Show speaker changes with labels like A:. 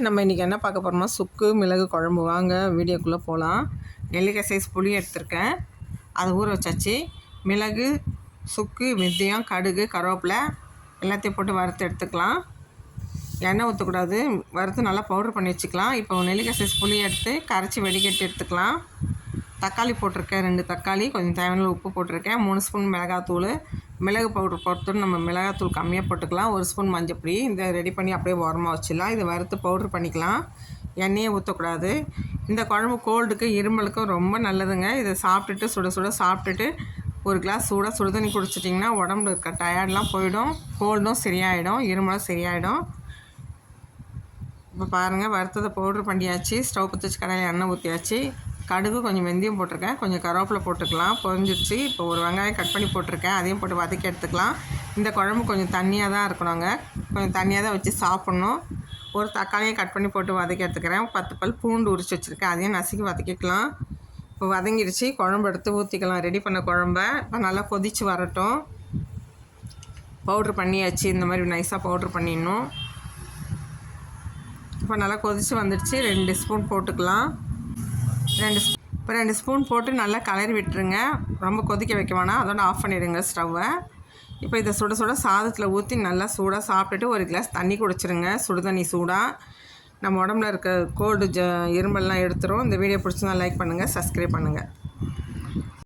A: நம்ம இன்றைக்கி என்ன பார்க்க போகிறோம்னா சுக்கு மிளகு குழம்பு. வாங்க வீடியோக்குள்ளே போகலாம். நெல்லிக்காய் சைஸ் புளி எடுத்திருக்கேன், அதை ஊற வச்சாச்சு. மிளகு, சுக்கு, வெந்தயம், கடுகு, கருவேப்பிலை எல்லாத்தையும் போட்டு வறுத்து எடுத்துக்கலாம். எண்ணெய் ஊற்றக்கூடாது, வறுத்து நல்லா பவுட்ரு பண்ணி வச்சுக்கலாம். இப்போ நெல்லிக்காய் சைஸ் புளி எடுத்து கரைச்சி வடிகட்டி எடுத்துக்கலாம். தக்காளி போட்டிருக்கேன், 2 தக்காளி, கொஞ்சம் தேவையான உப்பு போட்டிருக்கேன். 3 ஸ்பூன் மிளகாத்தூள், மிளகு பவுட்ரு போட்டு நம்ம மிளகாத்தூள் கம்மியாக போட்டுக்கலாம். 1 ஸ்பூன் மஞ்சப்பொடி. இதை ரெடி பண்ணி அப்படியே ஓரமாக வச்சிடலாம். இதை வறுத்து பவுட்ரு பண்ணிக்கலாம். எண்ணெயே ஊற்றக்கூடாது. இந்த குழம்பு கோல்டுக்கு இருமலுக்கும் ரொம்ப நல்லதுங்க. இதை சாப்பிட்டுட்டு சுட சுட சாப்பிட்டுட்டு ஒரு கிளாஸ் சூடாக சுடுதண்ணி குடிச்சிட்டிங்கன்னா உடம்புல இருக்க டயர்ட்லாம் போயிடும், கோல்டும் சரியாயிடும், இருமலும் சரியாயிடும். இப்போ பாருங்கள், வறுத்ததை பவுட்ரு பண்ணியாச்சு. ஸ்டவ் பற்ற வச்சு கடாயில் எண்ணெய் ஊற்றியாச்சு. கடுகு, கொஞ்சம் வெந்தயம் போட்டிருக்கேன், கொஞ்சம் கருவேப்பிலை போட்டுக்கலாம். பொரிஞ்சிடுச்சு. இப்போ ஒரு வெங்காயம் கட் பண்ணி போட்டிருக்கேன், அதையும் போட்டு வதக்கி எடுத்துக்கலாம். இந்த குழம்பு கொஞ்சம் தண்ணியாக தான் இருக்கணுங்க, கொஞ்சம் தண்ணியாக தான் வச்சு சாப்பிட்ணும். ஒரு தக்காளியை கட் பண்ணி போட்டு வதக்கி எடுத்துக்கிறேன். 10 பல் பூண்டு உரிச்சு வச்சுருக்கேன், அதையும் நசுக்கி வதக்கிக்கலாம். இப்போ வதங்கிடுச்சு. குழம்பு எடுத்து ஊற்றிக்கலாம். ரெடி பண்ண குழம்ப இப்போ நல்லா கொதித்து வரட்டும். பவுட்ரு பண்ணியாச்சு. இந்த மாதிரி நைஸாக பவுட்ரு பண்ணிடணும். இப்போ நல்லா கொதித்து வந்துடுச்சு. 2 ஸ்பூன் போட்டுக்கலாம். 2 ஸ்பூன் போட்டு நல்லா கலரி விட்டுருங்க. ரொம்ப கொதிக்க வைக்க வேணாம், அதோட ஆஃப் பண்ணிவிடுங்க ஸ்டவ்வை. இப்போ இதை சுட சுட சாதத்தில் ஊற்றி நல்லா சூடாக சாப்பிட்டுட்டு ஒரு கிளாஸ் தண்ணி குடிச்சிருங்க. சுடு தண்ணி சூடாக நம்ம உடம்புல இருக்க கோல்டு இரும்பல்லாம் எடுத்துரும். இந்த வீடியோ பிடிச்சிருந்தா லைக் பண்ணுங்கள், சப்ஸ்கிரைப் பண்ணுங்கள்.